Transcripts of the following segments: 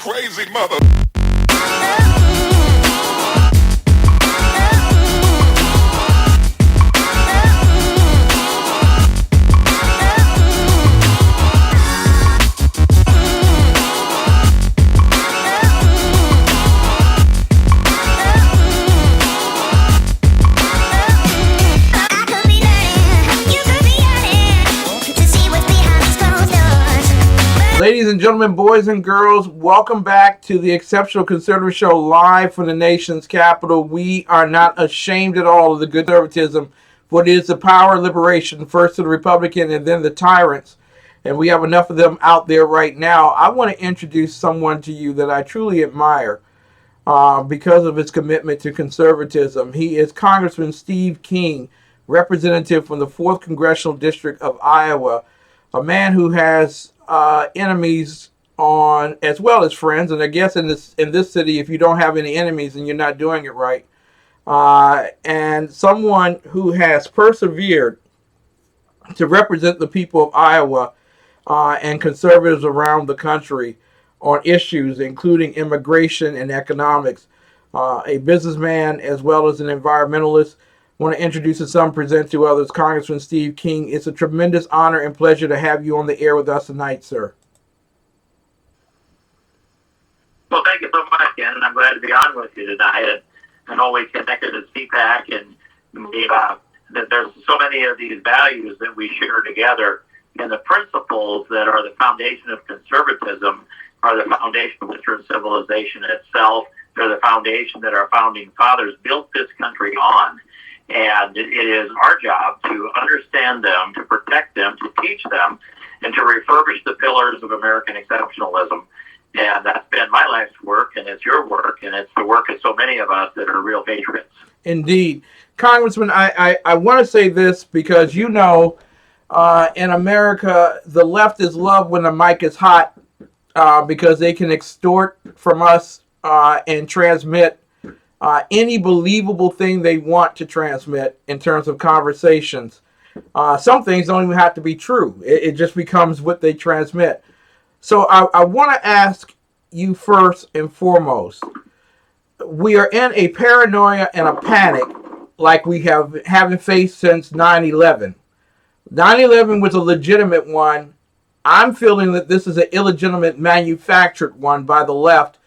crazy mother. Ladies and gentlemen, boys and girls, welcome back to the Exceptional Conservative Show live from the nation's capital. We are not ashamed at all of the good conservatism, for it is the power of liberation, first to the Republican and then the tyrants. And we have enough of them out there right now. I want to introduce someone to you that I truly admire because of his commitment to conservatism. He is Congressman Steve King, representative from the 4th Congressional District of Iowa, a man who has enemies on as well as friends, and I guess in this city, if you don't have any enemies, then you're not doing it right. And someone who has persevered to represent the people of Iowa and conservatives around the country on issues including immigration and economics. A businessman as well as an environmentalist. I want to introduce to some, present to others, Congressman Steve King. It's a tremendous honor and pleasure to have you on the air with us tonight, sir. Well, thank you so much, Ken, and I'm glad to be on with you tonight. And always connected at CPAC, and that there's so many of these values that we share together, and the principles that are the foundation of conservatism are the foundation of Western civilization itself. They're the foundation that our founding fathers built this country on. And it is our job to understand them, to protect them, to teach them, and to refurbish the pillars of American exceptionalism. And that's been my life's work, and it's your work, and it's the work of so many of us that are real patriots. Indeed. Congressman, I want to say this because, you know, in America, the left is loved when the mic is hot because they can extort from us and transmit any believable thing they want to transmit in terms of conversations. Some things don't even have to be true. It just becomes what they transmit. So I want to ask you first and foremost, we are in a paranoia and a panic like we haven't faced since 9/11. 9/11 was a legitimate one. I'm feeling that this is an illegitimate manufactured one by the left,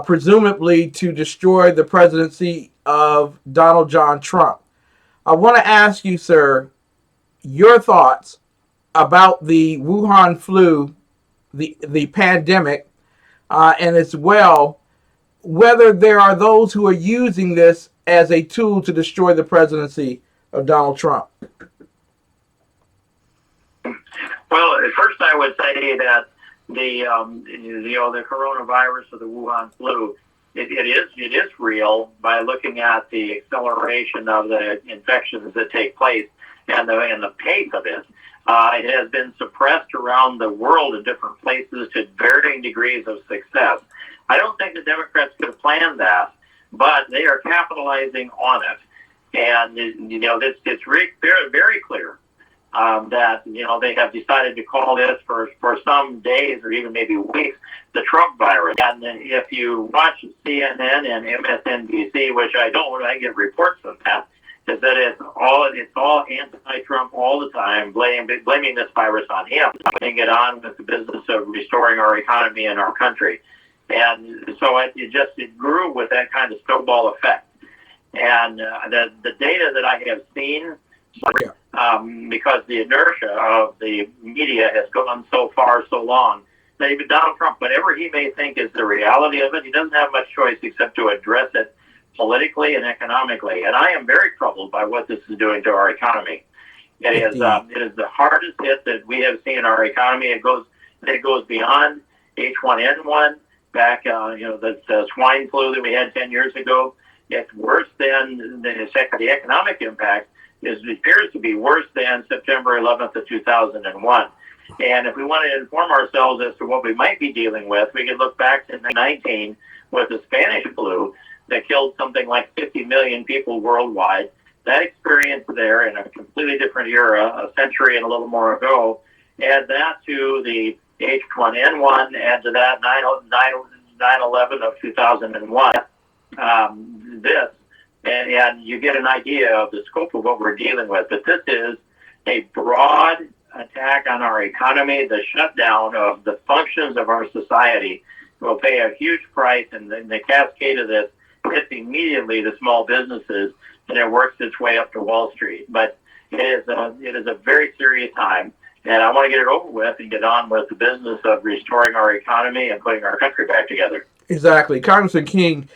presumably to destroy the presidency of Donald John Trump. I want to ask you, sir, your thoughts about the Wuhan flu, the pandemic, and as well, whether there are those who are using this as a tool to destroy the presidency of Donald Trump. Well, at first I would say that the coronavirus or the Wuhan flu, it is real by looking at the acceleration of the infections that take place and the pace of it. It has been suppressed around the world in different places to varying degrees of success. I don't think the Democrats could have planned that, but they are capitalizing on it. And, you know, it's very, very clear that, you know, they have decided to call this for some days or even maybe weeks, the Trump virus. And if you watch CNN and MSNBC, which I don't, I get reports of that, is that it's all anti-Trump all the time, blaming this virus on him, putting it on with the business of restoring our economy and our country. And so it grew with that kind of snowball effect. And the data that I have seen, because the inertia of the media has gone so far, so long, that even Donald Trump, whatever he may think is the reality of it, he doesn't have much choice except to address it politically and economically. And I am very troubled by what this is doing to our economy. It is the hardest hit that we have seen in our economy. It goes beyond H1N1, back the swine flu that we had 10 years ago. It's worse than the economic impact appears to be worse than September 11th of 2001. And if we want to inform ourselves as to what we might be dealing with, we can look back to 1919 with the Spanish flu that killed something like 50 million people worldwide. That experience there in a completely different era, a century and a little more ago, add that to the H1N1, add to that 9/11 of 2001, this, and you get an idea of the scope of what we're dealing with. But this is a broad attack on our economy, the shutdown of the functions of our society. Will pay a huge price, and the cascade of this hits immediately the small businesses, and it works its way up to Wall Street. But it is a very serious time, and I want to get it over with and get on with the business of restoring our economy and putting our country back together. Exactly. Congressman King,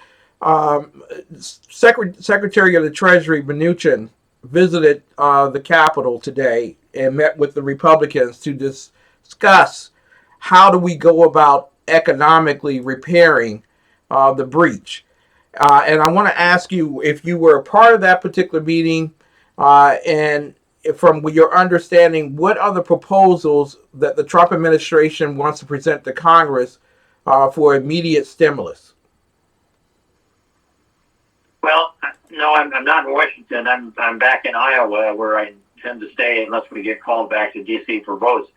Secretary of the Treasury Mnuchin visited the Capitol today and met with the Republicans to discuss how do we go about economically repairing the breach. And I want to ask you if you were a part of that particular meeting, and from your understanding, what are the proposals that the Trump administration wants to present to Congress for immediate stimulus? Well, no, I'm not in Washington. I'm back in Iowa, where I intend to stay unless we get called back to D.C. for votes.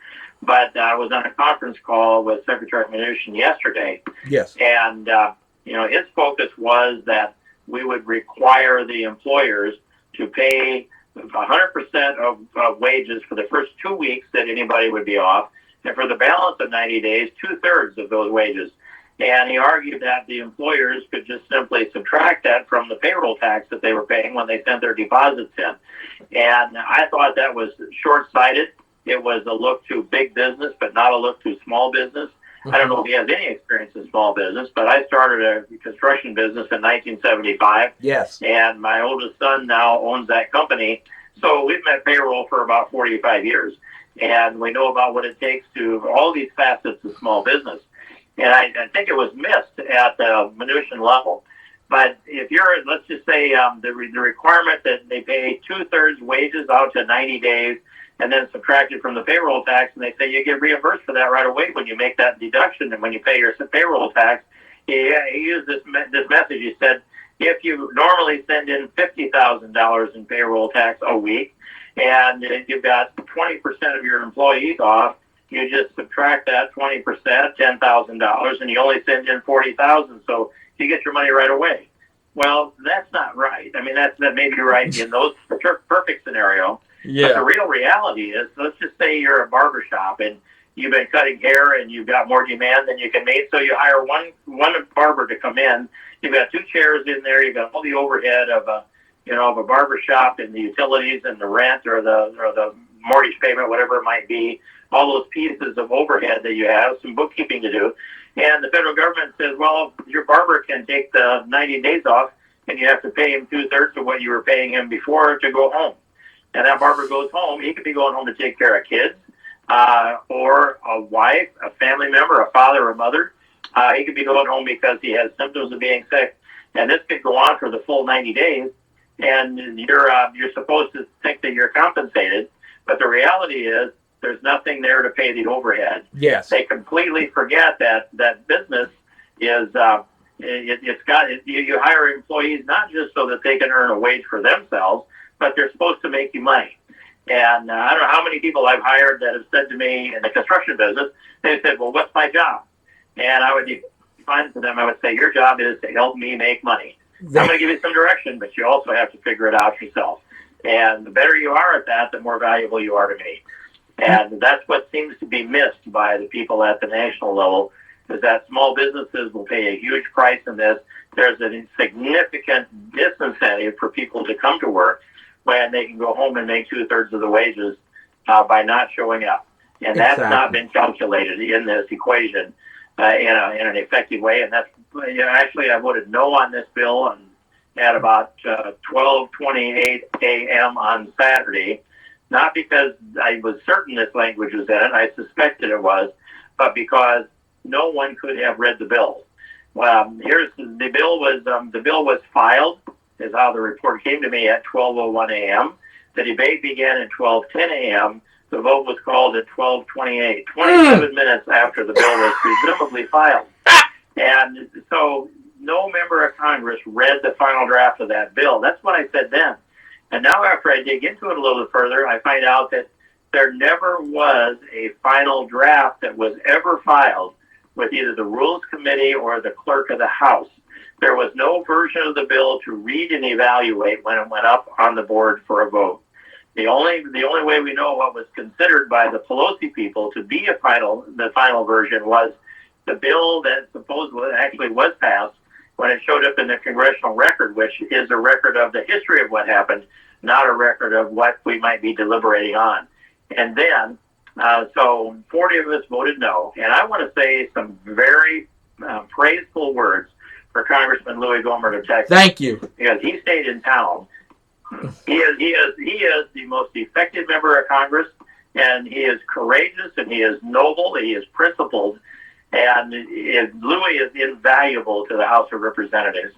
But I was on a conference call with Secretary Mnuchin yesterday. Yes. And, his focus was that we would require the employers to pay 100% of wages for the first 2 weeks that anybody would be off, and for the balance of 90 days, 2/3 of those wages. And he argued that the employers could just simply subtract that from the payroll tax that they were paying when they sent their deposits in. And I thought that was short-sighted. It was a look to big business, but not a look to small business. I don't know if he has any experience in small business, but I started a construction business in 1975. Yes. And my oldest son now owns that company. So we've met payroll for about 45 years. And we know about what it takes to all these facets of small business. And I think it was missed at the Mnuchin level. But if you're, let's just say the requirement that they pay 2/3 wages out to 90 days, and then subtract it from the payroll tax, and they say you get reimbursed for that right away when you make that deduction and when you pay your payroll tax. He used this message. He said, if you normally send in $50,000 in payroll tax a week, and you've got 20% of your employees off, you just subtract that 20%, $10,000, and you only send in $40,000, so you get your money right away. Well, that's not right. I mean, that may be right in those perfect scenario. Yeah. But the real reality is, let's just say you're a barbershop and you've been cutting hair and you've got more demand than you can meet, so you hire one barber to come in. You've got 2 chairs in there. You've got all the overhead of a barbershop and the utilities and the rent or the mortgage payment, whatever it might be. All those pieces of overhead that you have, some bookkeeping to do, and the federal government says, well, your barber can take the 90 days off, and you have to pay him 2/3 of what you were paying him before to go home. And that barber goes home. He could be going home to take care of kids, or a wife, a family member, a father, or mother. He could be going home because he has symptoms of being sick. And this could go on for the full 90 days. And you're supposed to think that you're compensated. But the reality is there's nothing there to pay the overhead. Yes. They completely forget that business is, you hire employees not just so that they can earn a wage for themselves, but they're supposed to make you money. And I don't know how many people I've hired that have said to me in the construction business, they said, well, what's my job? And I would define to them, I would say, your job is to help me make money. I'm going to give you some direction, but you also have to figure it out yourself. And the better you are at that, the more valuable you are to me. And that's what seems to be missed by the people at the national level, is that small businesses will pay a huge price in this. There's a significant disincentive for people to come to work when they can go home and make 2/3 of the wages by not showing up. And that's not been calculated in this equation in an effective way. And that's actually, I voted no on this bill at about 12:28 a.m. on Saturday, not because I was certain this language was in it. I suspected it was, but because no one could have read the bill. Here's the bill was filed, is how the report came to me, at 12:01 a.m. The debate began at 12:10 a.m. The vote was called at 12:28, 27 minutes after the bill was presumably filed. And so no member of Congress read the final draft of that bill. That's what I said then. And now after I dig into it a little bit further, I find out that there never was a final draft that was ever filed with either the Rules Committee or the Clerk of the House. There was no version of the bill to read and evaluate when it went up on the board for a vote. The only way we know what was considered by the Pelosi people to be the final version was the bill that supposedly actually was passed when it showed up in the Congressional record, which is a record of the history of what happened, not a record of what we might be deliberating on. And then, so 40 of us voted no. And I want to say some very praiseful words for Congressman Louis Gohmert of Texas. Thank you. Because he stayed in town. He is the most effective member of Congress, and he is courageous, and he is noble, he is principled, and Louis is invaluable to the House of Representatives.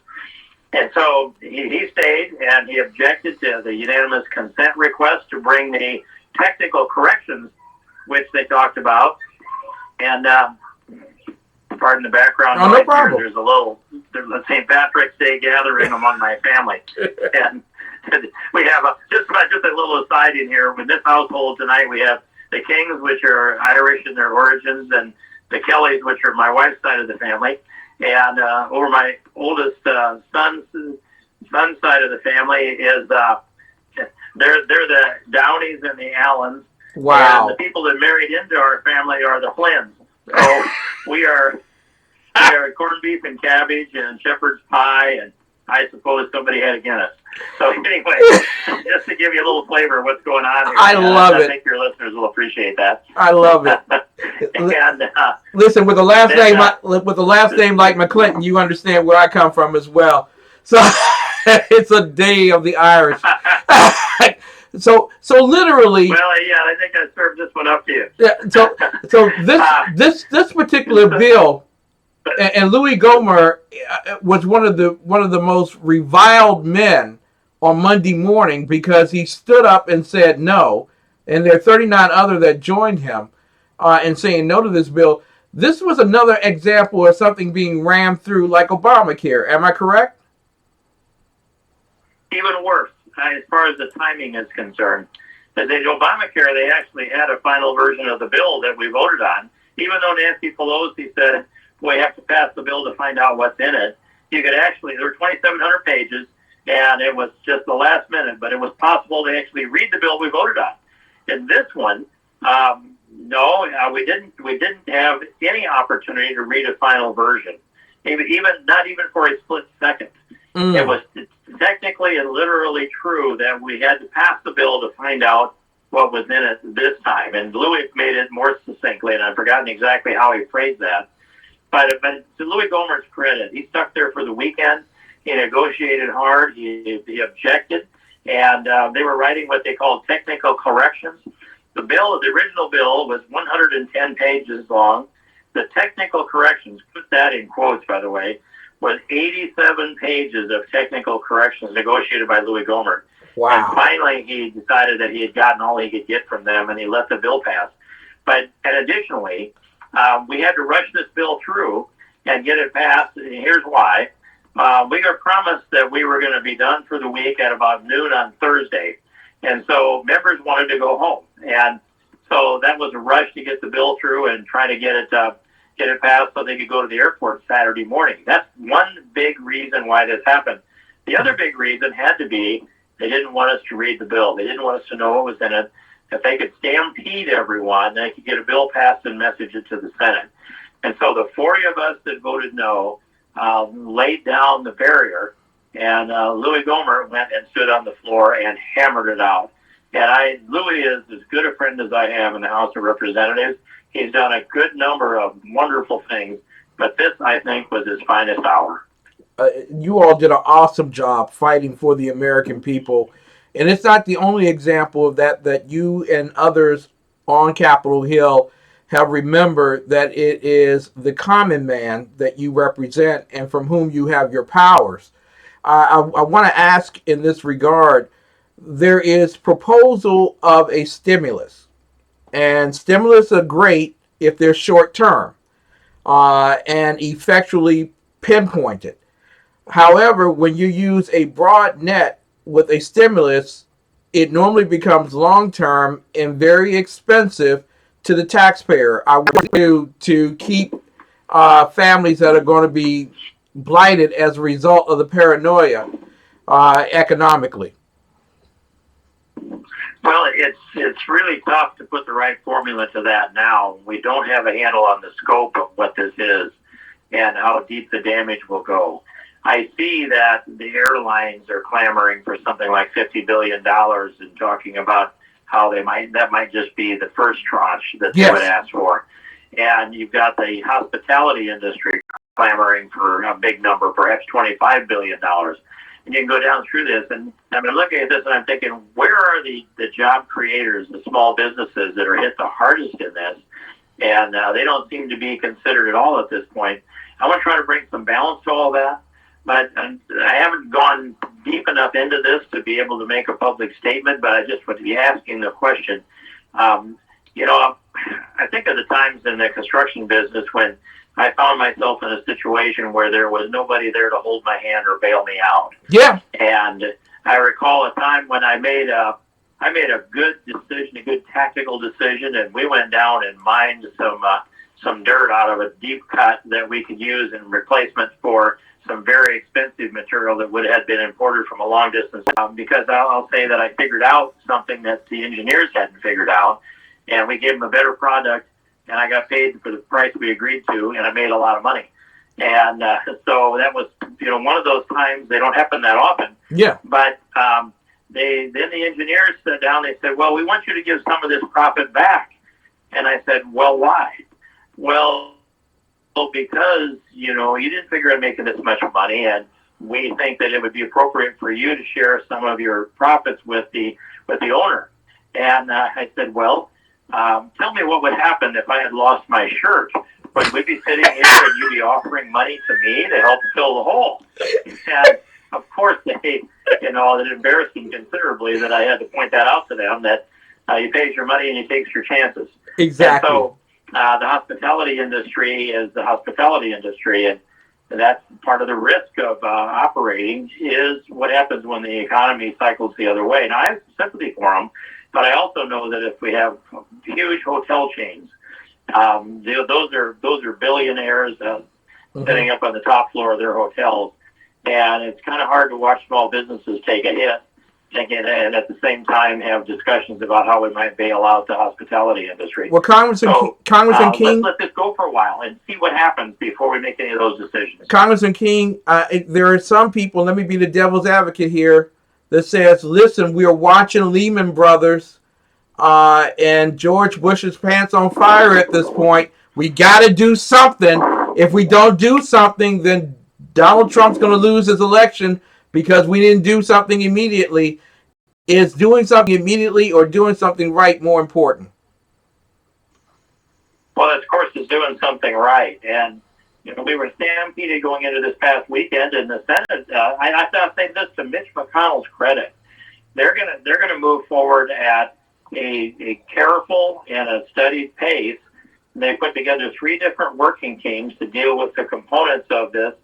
And so he stayed, and he objected to the unanimous consent request to bring the technical corrections, which they talked about. And pardon the background noise. No problem. There's a St. Patrick's Day gathering among my family, and we have just a little aside in here. In this household tonight, we have the Kings, which are Irish in their origins, and the Kellys, which are my wife's side of the family. And over my oldest son's side of the family is they're the Downeys and the Allens. Wow. And the people that married into our family are the Flynns. So we are corned beef and cabbage and shepherd's pie, and I suppose somebody had a Guinness. So anyway, just to give you a little flavor of what's going on here. I love it. I think your listeners will appreciate that. I love it. And, listen, with the last name like McClinton, you understand where I come from as well. So it's a day of the Irish. So literally. Well, yeah, I think I served this one up to you. Yeah. So this particular bill. And Louis Gohmert was one of the most reviled men on Monday morning because he stood up and said no, and there are 39 other that joined him in saying no to this bill. This was another example of something being rammed through like Obamacare. Am I correct? Even worse, as far as the timing is concerned. The Obamacare, they actually had a final version of the bill that we voted on, even though Nancy Pelosi said, we have to pass the bill to find out what's in it. You could there were 2,700 pages, and it was just the last minute, but it was possible to actually read the bill we voted on. In this one, we didn't have any opportunity to read a final version, not even for a split second. It was technically and literally true that we had to pass the bill to find out what was in it this time. And Louis made it more succinctly, and I've forgotten exactly how he phrased that. But to Louis Gohmert's credit, he stuck there for the weekend. He negotiated hard. He objected, and they were writing what they called technical corrections. The original bill, was 110 pages long. The technical corrections, put that in quotes, by the way, was 87 pages of technical corrections negotiated by Louis Gohmert. Wow. And finally, he decided that he had gotten all he could get from them, and he let the bill pass. And additionally, we had to rush this bill through and get it passed. And here's why. We got promised that we were going to be done for the week at about noon on Thursday. And so members wanted to go home. And so that was a rush to get the bill through and try to get it passed so they could go to the airport Saturday morning. That's one big reason why this happened. The other big reason had to be they didn't want us to read the bill. They didn't want us to know what was in it. If they could stampede everyone, they could get a bill passed and message it to the Senate. And so the 40 of us that voted no laid down the barrier, and Louis Gohmert went and stood on the floor and hammered it out. And Louis is as good a friend as I have in the House of Representatives. He's done a good number of wonderful things, but this, I think, was his finest hour. You all did an awesome job fighting for the American people. And it's not the only example of that you and others on Capitol Hill have remembered, that it is the common man that you represent and from whom you have your powers. I want to ask in this regard, there is proposal of a stimulus. And stimulus are great if they're short term and effectually pinpointed. However, when you use a broad net with a stimulus, it normally becomes long-term and very expensive to the taxpayer. I want to keep families that are going to be blighted as a result of the paranoia economically. Well, it's really tough to put the right formula to that now. We don't have a handle on the scope of what this is and how deep the damage will go. I see that the airlines are clamoring for something like $50 billion and talking about how that might just be the first tranche that they would ask for. And you've got the hospitality industry clamoring for a big number, perhaps $25 billion. And you can go down through this, and I'm looking at this and I'm thinking, where are the job creators, the small businesses that are hit the hardest in this? And they don't seem to be considered at all at this point. I want to try to bring some balance to all that, but I haven't gone deep enough into this to be able to make a public statement, but I just would be asking the question. I think of the times in the construction business when I found myself in a situation where there was nobody there to hold my hand or bail me out. Yeah. And I recall a time when I made a good decision, a good tactical decision, and we went down and mined some dirt out of a deep cut that we could use in replacement for some very expensive material that would have been imported from a long distance. Because I'll say that I figured out something that the engineers hadn't figured out, and we gave them a better product, and I got paid for the price we agreed to, and I made a lot of money. And so that was, one of those times. They don't happen that often. Yeah. But then the engineers sat down. They said, "Well, we want you to give some of this profit back." And I said, "Well, why?" Well, because you didn't figure on making this much money, and we think that it would be appropriate for you to share some of your profits with the owner. And I said, "Well, tell me what would happen if I had lost my shirt. Would we be sitting here and you'd be offering money to me to help fill the hole?" And of course, it embarrassed them considerably that I had to point that out to them, that he pays your money and he takes your chances. Exactly. And so the hospitality industry is the hospitality industry, and that's part of the risk of operating is what happens when the economy cycles the other way. Now, I have sympathy for them, but I also know that if we have huge hotel chains, those are billionaires sitting up on the top floor of their hotels, and it's kind of hard to watch small businesses take a hit, and at the same time have discussions about how we might bail out the hospitality industry. Well, Congressman King, let's let this go for a while and see what happens before we make any of those decisions. Congressman King, there are some people. Let me be the devil's advocate here. That says, listen, we are watching Lehman Brothers and George Bush's pants on fire at this point. We got to do something. If we don't do something, then Donald Trump's going to lose his election because we didn't do something immediately. Is doing something immediately or doing something right more important? Well, of course, it's doing something right. And we were stampeded going into this past weekend in the Senate. I say this to Mitch McConnell's credit. They're gonna move forward at a careful and a studied pace. They put together 3 different working teams to deal with the components of this,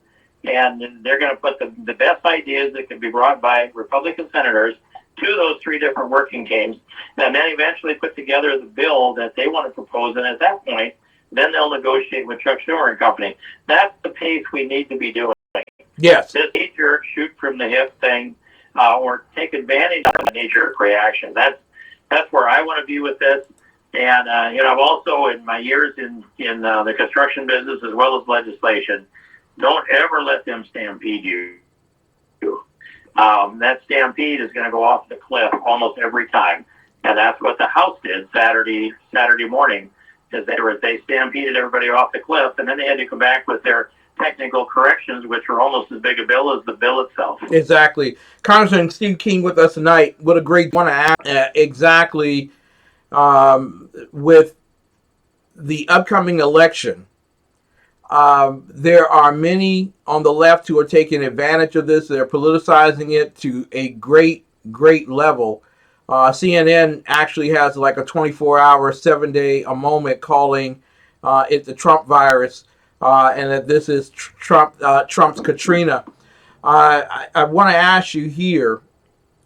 and they're going to put the best ideas that can be brought by Republican senators to those 3 different working teams, and then eventually put together the bill that they want to propose. And at that point, then they'll negotiate with Chuck Schumer and company. That's the pace we need to be doing. Yes. This knee-jerk, shoot from the hip thing, or take advantage of a knee-jerk reaction. That's where I want to be with this. And I've also, in my years in the construction business as well as legislation, don't ever let them stampede you. That stampede is going to go off the cliff almost every time, and that's what the House did Saturday morning. Is they stampeded everybody off the cliff, and then they had to come back with their technical corrections, which are almost as big a bill as the bill itself. Exactly. Congressman Steve King with us tonight. What a great one to ask exactly with the upcoming election. There are many on the left who are taking advantage of this. They're politicizing it to a great level. CNN actually has like a 24-hour, 7-day a moment calling it the Trump virus, and that this is Trump's Katrina. I want to ask you here,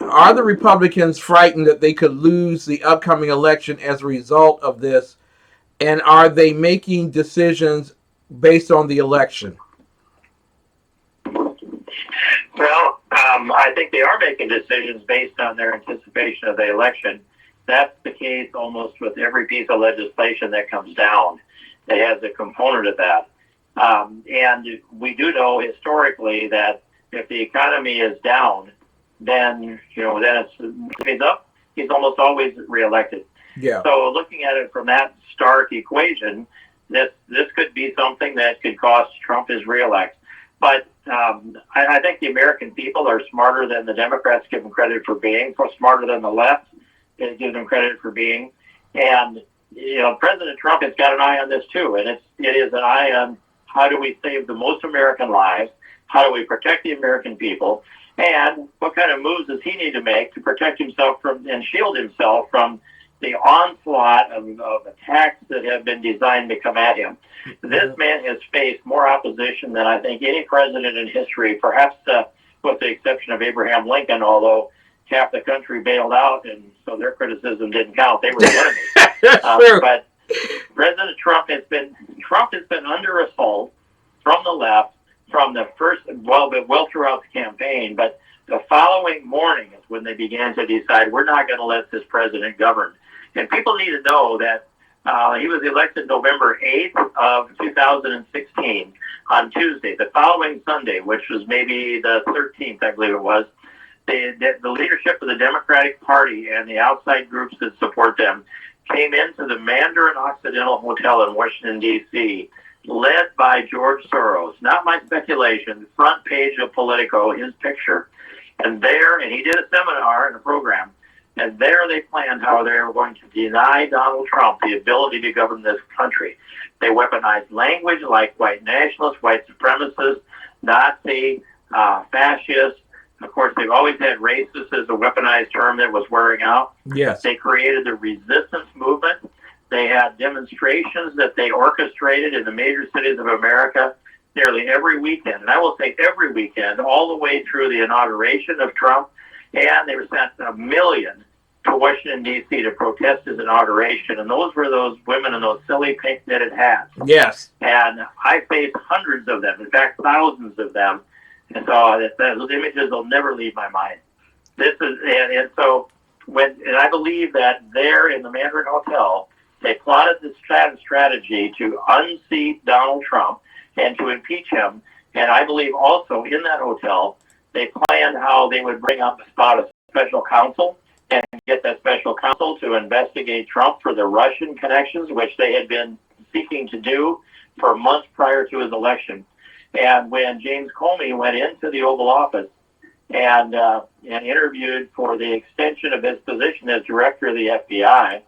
are the Republicans frightened that they could lose the upcoming election as a result of this? And are they making decisions based on the election? Well, I think they are making decisions based on their anticipation of the election. That's the case almost with every piece of legislation that comes down. It has a component of that. And we do know historically that if the economy is down, then then if he's up, he's almost always reelected. Yeah. So looking at it from that stark equation, this could be something that could cost Trump his reelect. But I think the American people are smarter than the Democrats give them credit for being, smarter than the left give them credit for being. And President Trump has got an eye on this too, and it is an eye on how do we save the most American lives, how do we protect the American people, and what kind of moves does he need to make to protect himself from and shield himself from the onslaught of attacks that have been designed to come at him. This man has faced more opposition than I think any president in history, perhaps with the exception of Abraham Lincoln, although half the country bailed out, and so their criticism didn't count. They were the enemy. But President Trump has been under assault from the left from the first, well throughout the campaign, but the following morning is when they began to decide we're not going to let this president govern. And people need to know that he was elected November 8th of 2016 on Tuesday. The following Sunday, which was maybe the 13th, I believe it was, the leadership of the Democratic Party and the outside groups that support them came into the Mandarin Occidental Hotel in Washington, D.C., led by George Soros. Not my speculation, front page of Politico, his picture. And he did a seminar and a program. And there they planned how they were going to deny Donald Trump the ability to govern this country. They weaponized language like white nationalists, white supremacists, Nazi, fascists. Of course, they've always had racist as a weaponized term that was wearing out. Yes. They created the resistance movement. They had demonstrations that they orchestrated in the major cities of America nearly every weekend. And I will say every weekend, all the way through the inauguration of Trump. And they were sent 1 million to Washington, D.C. to protest his inauguration. And those were those women in those silly pink knitted hats. Yes. And I faced hundreds of them, in fact, thousands of them. And so those images will never leave my mind. And I believe that there in the Mandarin Hotel, they plotted this strategy to unseat Donald Trump and to impeach him. And I believe also in that hotel, they planned how they would bring up a special counsel and get that special counsel to investigate Trump for the Russian connections, which they had been seeking to do for months prior to his election. And when James Comey went into the Oval Office and interviewed for the extension of his position as director of the FBI,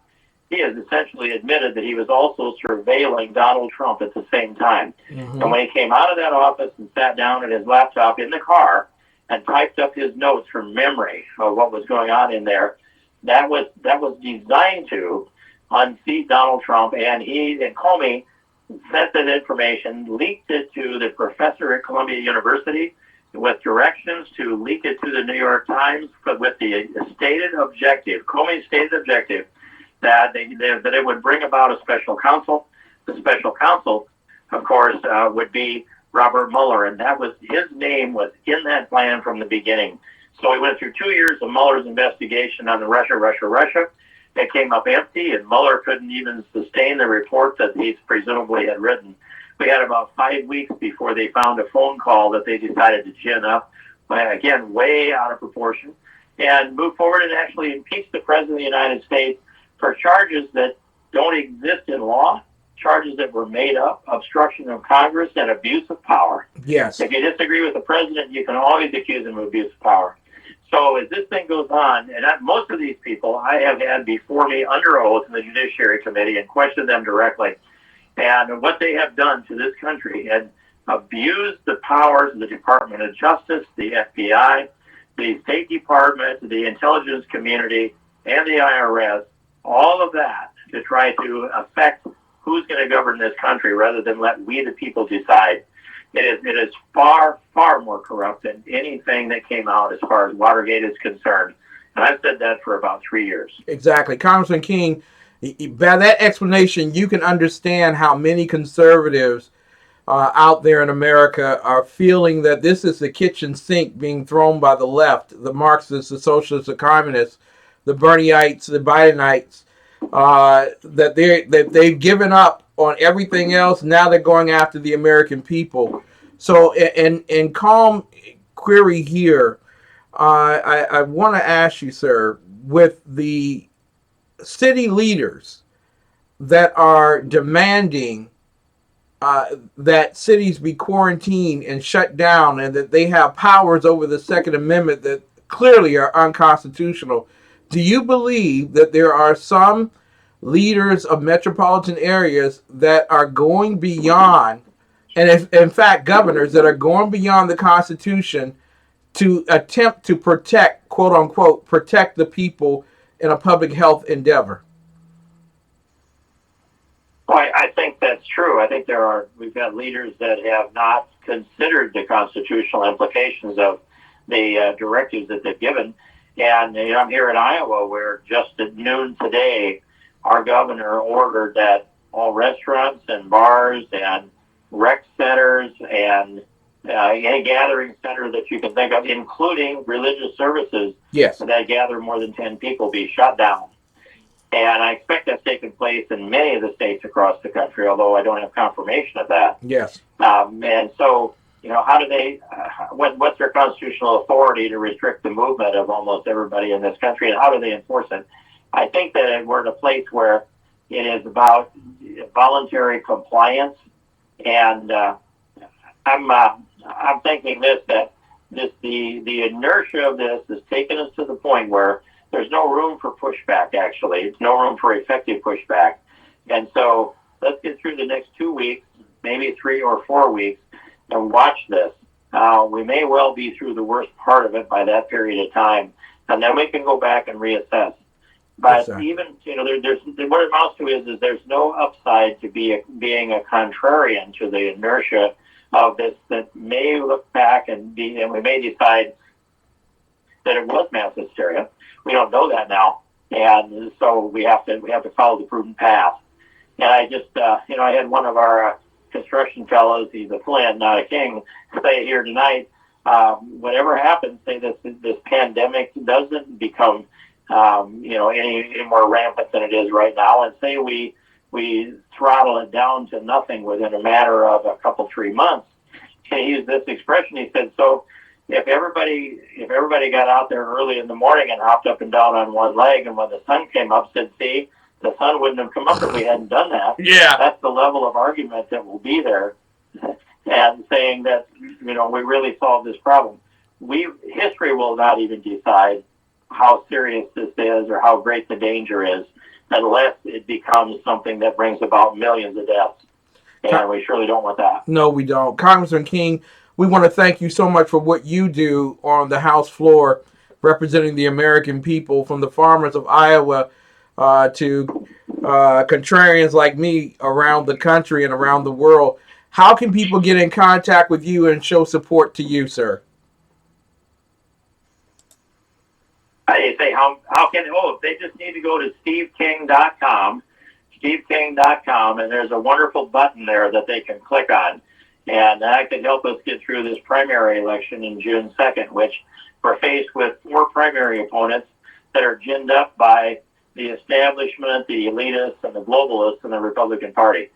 he has essentially admitted that he was also surveilling Donald Trump at the same time. Mm-hmm. And when he came out of that office and sat down at his laptop in the car and typed up his notes from memory of what was going on in there, that was designed to unseat Donald Trump. And Comey sent that information, leaked it to the professor at Columbia University with directions to leak it to the New York Times, but with the stated objective, Comey's stated objective, that it would bring about a special counsel. The special counsel, of course, would be Robert Mueller, and his name was in that plan from the beginning. So we went through 2 years of Mueller's investigation on the Russia. It came up empty, and Mueller couldn't even sustain the report that he presumably had written. We had about 5 weeks before they found a phone call that they decided to gin up, again, way out of proportion, and move forward and actually impeach the President of the United States for charges that don't exist in law, charges that were made up, obstruction of Congress and abuse of power. Yes. If you disagree with the president, you can always accuse him of abuse of power. So as this thing goes on, and most of these people I have had before me under oath in the Judiciary Committee and questioned them directly. And what they have done to this country and abused the powers of the Department of Justice, the FBI, the State Department, the intelligence community, and the IRS, all of that to try to affect who's going to govern this country rather than let we the people decide. It is far, far more corrupt than anything that came out as far as Watergate is concerned. And I've said that for about 3 years. Exactly. Congressman King, by that explanation, you can understand how many conservatives out there in America are feeling that this is the kitchen sink being thrown by the left, the Marxists, the socialists, the communists, the Bernieites, the Bidenites, that they've given up on everything else. Now they're going after the American people. So, in calm query here, I want to ask you, sir, with the city leaders that are demanding that cities be quarantined and shut down, and that they have powers over the Second Amendment that clearly are unconstitutional. Do you believe that there are some leaders of metropolitan areas that are going beyond, and if, in fact, governors that are going beyond the Constitution to attempt to protect, quote unquote, protect the people in a public health endeavor? Well, I think that's true. I think we've got leaders that have not considered the constitutional implications of the directives that they've given. And I'm here in Iowa, where just at noon today, our governor ordered that all restaurants and bars and rec centers and any gathering center that you can think of, including religious services, Yes. that gather more than 10 people, be shut down. And I expect that's taken place in many of the states across the country, although I don't have confirmation of that. Yes. And so, how do they, what's their constitutional authority to restrict the movement of almost everybody in this country, and how do they enforce it? I think that we're in a place where it is about voluntary compliance. And I'm thinking that the inertia of this has taken us to the point where there's no room for pushback, actually. There's no room for effective pushback. And so let's get through the next 2 weeks, maybe 3 or 4 weeks, and watch this. We may well be through the worst part of it by that period of time, and then we can go back and reassess. But yes, even, there's what it amounts to is there's no upside to being a contrarian to the inertia of this, that may look back and we may decide that it was mass hysteria. We don't know that now, and so we have to follow the prudent path. And I just, I had one of our construction fellows, he's a Flynn, not a King, say here tonight, whatever happens, say this pandemic doesn't become, any more rampant than it is right now, and say we throttle it down to nothing within a matter of a couple, 3 months. And he used this expression. He said, so if everybody got out there early in the morning and hopped up and down on one leg, and when the sun came up, said, see, the sun wouldn't have come up if we hadn't done that. Yeah. That's the level of argument that will be there, and saying that, we really solved this problem. History will not even decide how serious this is or how great the danger is unless it becomes something that brings about millions of deaths. And we surely don't want that. No, we don't. Congressman King, we want to thank you so much for what you do on the House floor, representing the American people, from the farmers of Iowa to contrarians like me around the country and around the world. How can people get in contact with you and show support to you, sir? I say, how can, they just need to go to steveking.com, and there's a wonderful button there that they can click on. And that can help us get through this primary election in June 2nd, which we're faced with 4 primary opponents that are ginned up by the establishment, the elitists, and the globalists in the Republican Party.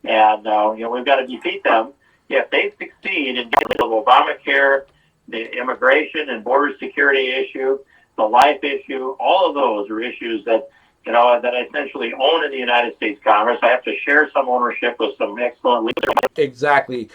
And, we've got to defeat them. If they succeed in getting the Obamacare, the immigration and border security issue, the life issue, all of those are issues that that I essentially own in the United States Congress. I have to share some ownership with some excellent leaders. Exactly.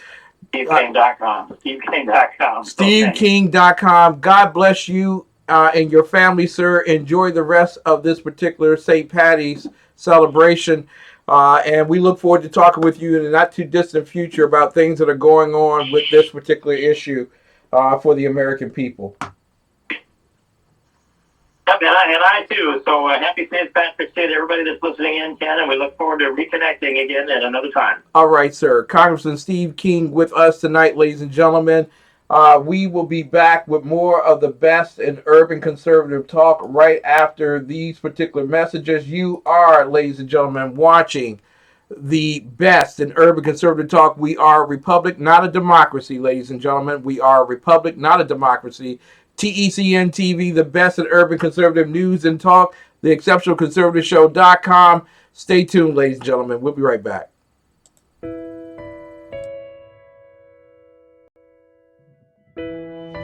SteveKing.com. SteveKing.com. SteveKing.com. God bless you and your family, sir. Enjoy the rest of this particular St. Patty's celebration. And we look forward to talking with you in the not too distant future about things that are going on with this particular issue for the American people. Yep, and I too. So happy St. Patrick's Day to everybody that's listening in, Ken, and we look forward to reconnecting again at another time. All right, sir. Congressman Steve King with us tonight, ladies and gentlemen. We will be back with more of the best in urban conservative talk right after these particular messages. You are, ladies and gentlemen, watching the best in urban conservative talk. We are a republic, not a democracy, ladies and gentlemen. We are a republic, not a democracy. TECN TV, the best in urban conservative news and talk. TheExceptionalConservativeShow.com. Stay tuned, ladies and gentlemen. We'll be right back.